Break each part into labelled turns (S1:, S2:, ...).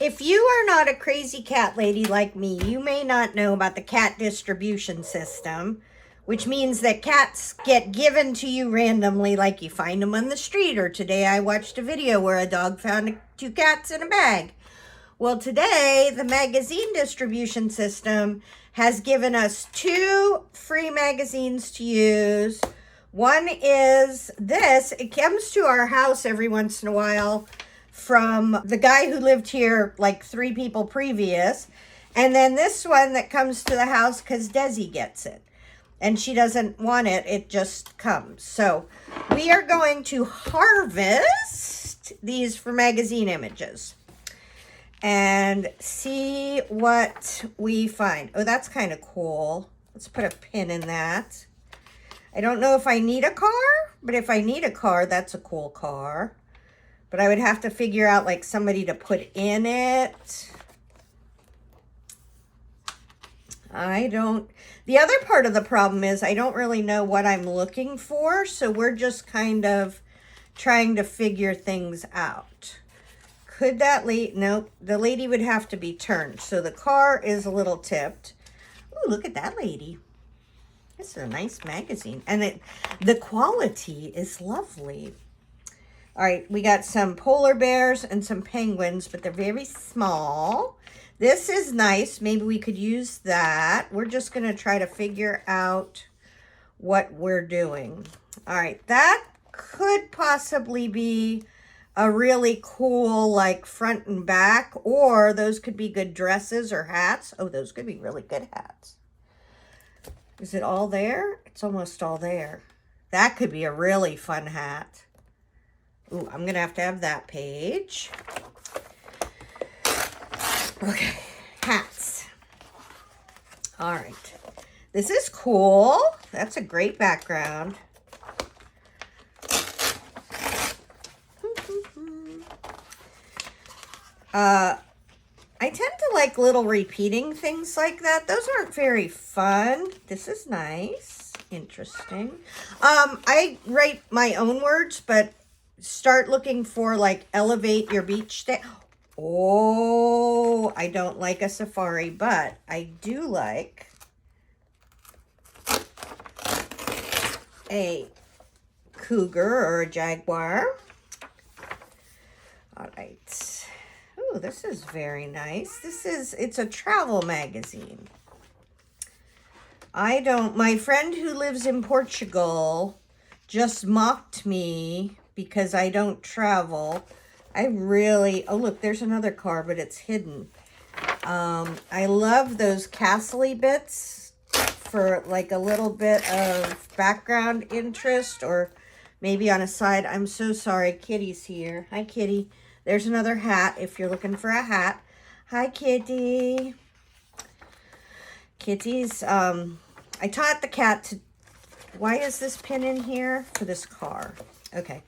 S1: If you are not a crazy cat lady like me, you may not know about the cat distribution system, which means that cats get given to you randomly, like you find them on the street. Or today I watched a video where a dog found 2 cats in a bag. Well, today the magazine distribution system has given us 2 free magazines to use. One is this. It comes to our house every once in a while from the guy who lived here like 3 people previous. And then this one that comes to the house because Desi gets it. And she doesn't want it. It just comes. So we are going to harvest these for magazine images and see what we find. Oh, that's kind of cool. Let's put a pin in that. I don't know if I need a car, but if I need a car, that's a cool car. But I would have to figure out like somebody to put in it. The other part of the problem is I don't really know what I'm looking for. So we're just kind of trying to figure things out. Could that lady, nope, the lady would have to be turned. So the car is a little tipped. Ooh, look at that lady. This is a nice magazine. And the quality is lovely. All right, we got some polar bears and some penguins, but they're very small. This is nice. Maybe we could use that. We're just going to try to figure out what we're doing. All right, that could possibly be a really cool, like, front and back, or those could be good dresses or hats. Oh, those could be really good hats. Is it all there? It's almost all there. That could be a really fun hat. Ooh, I'm going to have that page. Okay, hats. All right. This is cool. That's a great background. I tend to like little repeating things like that. Those aren't very fun. This is nice. Interesting. I write my own words, but start looking for like elevate your beach day. Oh, I don't like a safari, but I do like a cougar or a jaguar. All right. Oh, this is very nice. It's a travel magazine. My friend who lives in Portugal just mocked me because I don't travel. Oh look, there's another car, but it's hidden. I love those castle-y bits for like a little bit of background interest, or maybe on a side. I'm so sorry, Kitty's here. Hi, Kitty. There's another hat if you're looking for a hat. Hi, Kitty. Kitty's, I taught the cat to, why is this pin in here? For this car. Okay.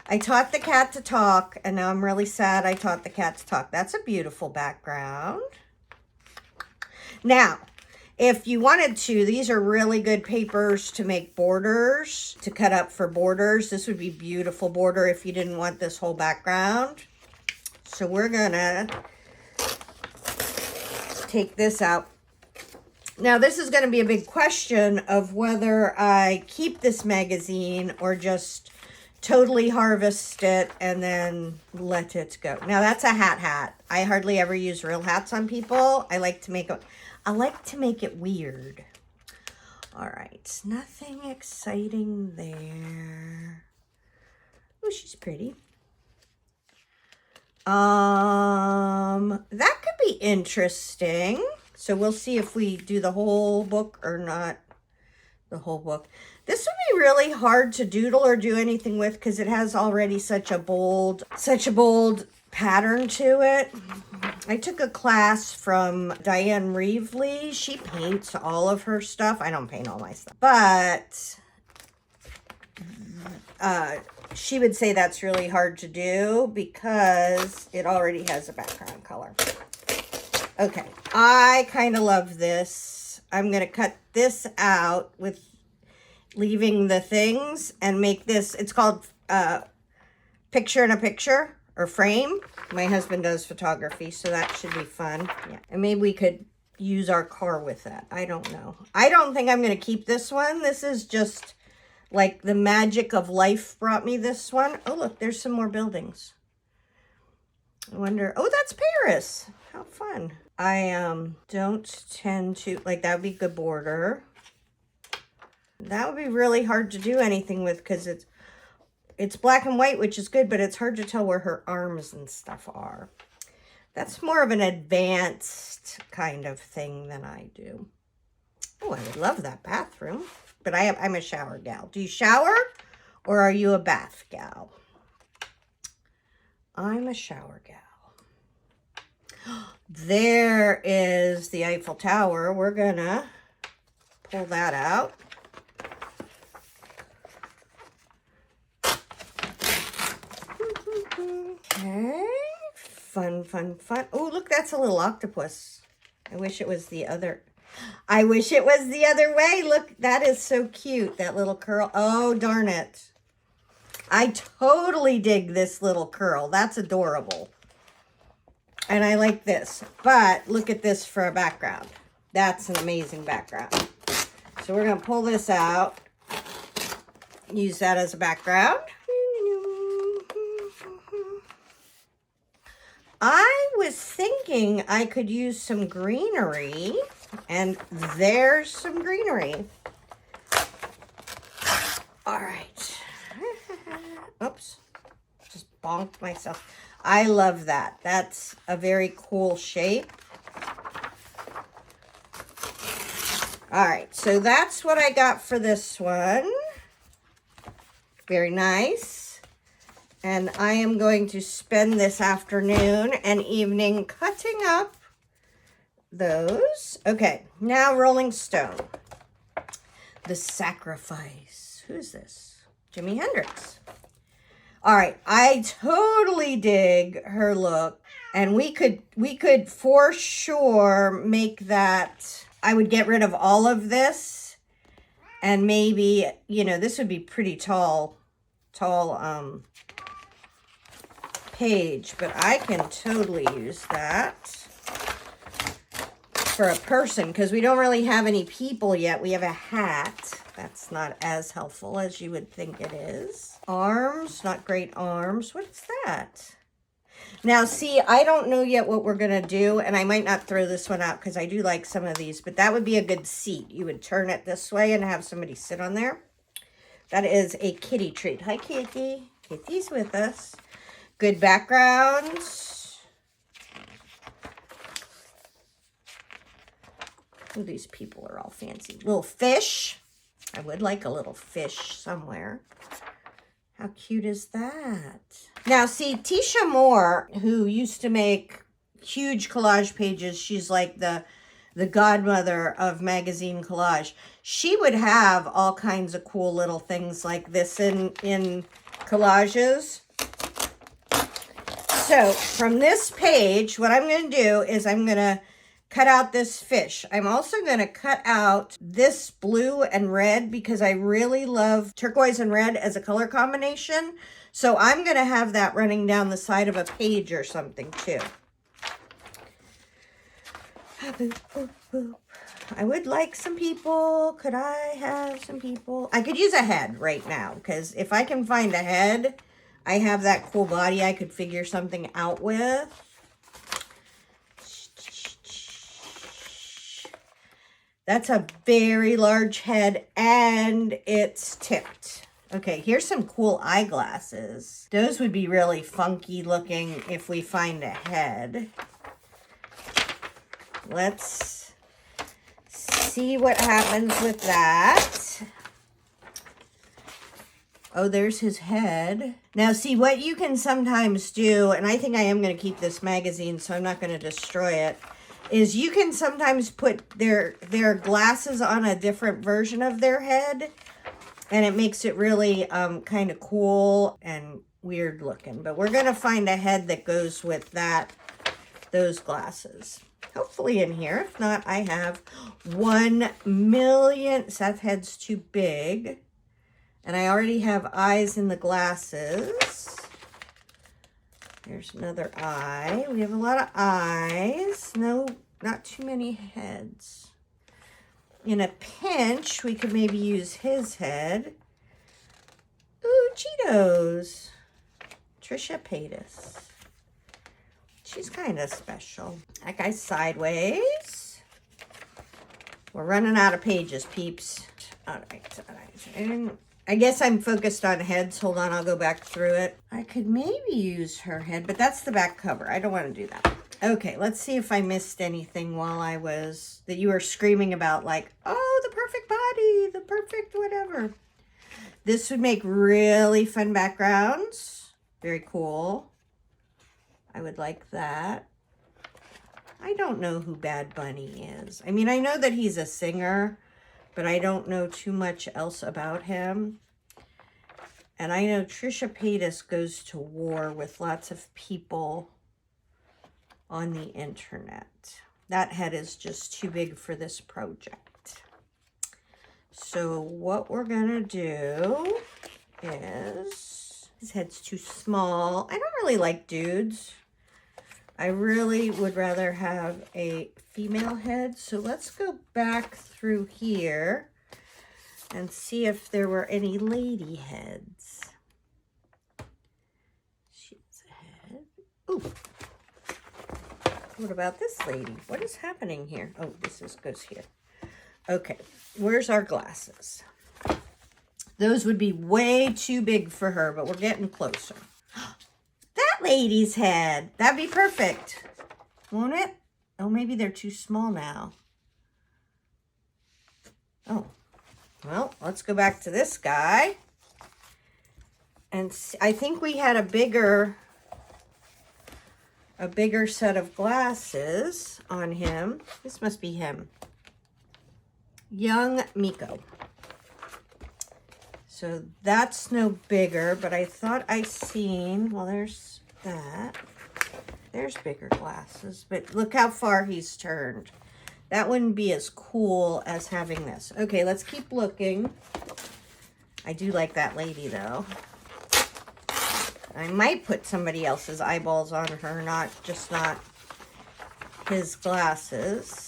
S1: I taught the cat to talk, and now I'm really sad I taught the cat to talk. That's a beautiful background. Now, if you wanted to, these are really good papers to make borders, to cut up for borders. This would be beautiful border if you didn't want this whole background. So we're gonna take this out. Now, this is gonna be a big question of whether I keep this magazine or just totally harvest it and then let it go. Now, that's a hat. I hardly ever use real hats on people. I like to make it weird. All right, nothing exciting there. Oh, she's pretty. That could be interesting. So we'll see if we do the whole book or not the whole book. This would be really hard to doodle or do anything with because it has already such a bold pattern to it. I took a class from Diane Reevely. She paints all of her stuff. I don't paint all my stuff, but she would say that's really hard to do because it already has a background color. Okay, I kind of love this. I'm going to cut this out with leaving the things and make this, it's called picture in a picture or frame. My husband does photography, so that should be fun. Yeah, and maybe we could use our car with that. I don't know. I don't think I'm going to keep this one. This is just like the magic of life brought me this one. Oh, look, there's some more buildings. I wonder, oh, that's Paris. How fun. I don't tend to, like, that would be good border. That would be really hard to do anything with because it's black and white, which is good, but it's hard to tell where her arms and stuff are. That's more of an advanced kind of thing than I do. Oh, I would love that bathroom, but I'm a shower gal. Do you shower or are you a bath gal? I'm a shower gal. There is the Eiffel Tower. We're gonna pull that out. Okay. Fun, fun, fun. Oh, look, that's a little octopus. I wish it was the other. I wish it was the other way. Look, that is so cute, that little curl. Oh, darn it. I totally dig this little curl. That's adorable. And I like this. But look at this for a background. That's an amazing background. So we're going to pull this out. Use that as a background. I was thinking I could use some greenery, and there's some greenery. All right. Oops, just bonked myself. I love that. That's a very cool shape. All right, so that's what I got for this one. Very nice. And I am going to spend this afternoon and evening cutting up those. Okay, now Rolling Stone. The Sacrifice. Who's this? Jimi Hendrix. All right, I totally dig her look. And we could for sure make that. I would get rid of all of this. And maybe, you know, this would be pretty tall page, but I can totally use that for a person because we don't really have any people yet. We have a hat. That's not as helpful as you would think it is. Arms, not great arms. What's that? Now, see, I don't know yet what we're going to do, and I might not throw this one out because I do like some of these, but that would be a good seat. You would turn it this way and have somebody sit on there. That is a kitty treat. Hi, Kitty. Kitty's with us. Good backgrounds. Oh, these people are all fancy. Little fish. I would like a little fish somewhere. How cute is that? Now, see, Tisha Moore, who used to make huge collage pages, she's like the godmother of magazine collage. She would have all kinds of cool little things like this in collages. So from this page, what I'm going to do is I'm going to cut out this fish. I'm also going to cut out this blue and red because I really love turquoise and red as a color combination. So I'm going to have that running down the side of a page or something too. I would like some people. Could I have some people? I could use a head right now because if I can find a head, I have that cool body I could figure something out with. That's a very large head and it's tipped. Okay, here's some cool eyeglasses. Those would be really funky looking if we find a head. Let's see what happens with that. Oh, there's his head. Now, see, what you can sometimes do, and I think I am going to keep this magazine, so I'm not going to destroy it, is you can sometimes put their glasses on a different version of their head, and it makes it really kind of cool and weird looking. But we're going to find a head that goes with those glasses. Hopefully in here. If not, I have 1 million. Seth's head's too big. And I already have eyes in the glasses. Here's another eye. We have a lot of eyes. No, not too many heads. In a pinch, we could maybe use his head. Ooh, Cheetos. Trisha Paytas. She's kind of special. That guy's sideways. We're running out of pages, peeps. All right, all right. And I guess I'm focused on heads. Hold on, I'll go back through it. I could maybe use her head, but that's the back cover. I don't want to do that. Okay, let's see if I missed anything while I was, that you were screaming about, like, oh, the perfect body, the perfect whatever. This would make really fun backgrounds. Very cool. I would like that. I don't know who Bad Bunny is. I mean, I know that he's a singer, but I don't know too much else about him. And I know Trisha Paytas goes to war with lots of people on the internet. That head is just too big for this project. So what we're gonna do is, his head's too small. I don't really like dudes. I really would rather have a female head. So let's go back through here and see if there were any lady heads. She's a head. Ooh. What about this lady? What is happening here? Oh, goes here. Okay, where's our glasses? Those would be way too big for her, but we're getting closer. That lady's head. That'd be perfect. Won't it? Oh, maybe they're too small now. Oh, well, let's go back to this guy. And see, I think we had a bigger set of glasses on him. This must be him. Young Miko. So that's no bigger, but I thought I seen, well, there's that. There's bigger glasses, but look how far he's turned. That wouldn't be as cool as having this. Okay, let's keep looking. I do like that lady, though. I might put somebody else's eyeballs on her, not his glasses.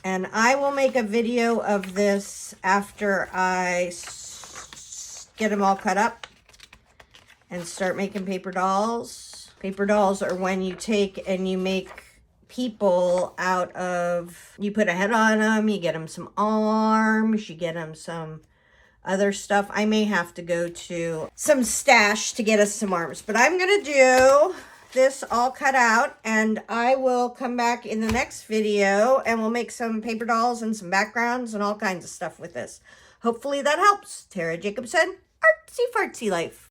S1: And I will make a video of this after I get them all cut up and start making paper dolls. Paper dolls are when you take and you make people out of, you put a head on them, you get them some arms, you get them some other stuff. I may have to go to some stash to get us some arms, but I'm going to do this all cut out, and I will come back in the next video and we'll make some paper dolls and some backgrounds and all kinds of stuff with this. Hopefully that helps. Tara Jacobson, Artsy Fartsy Life.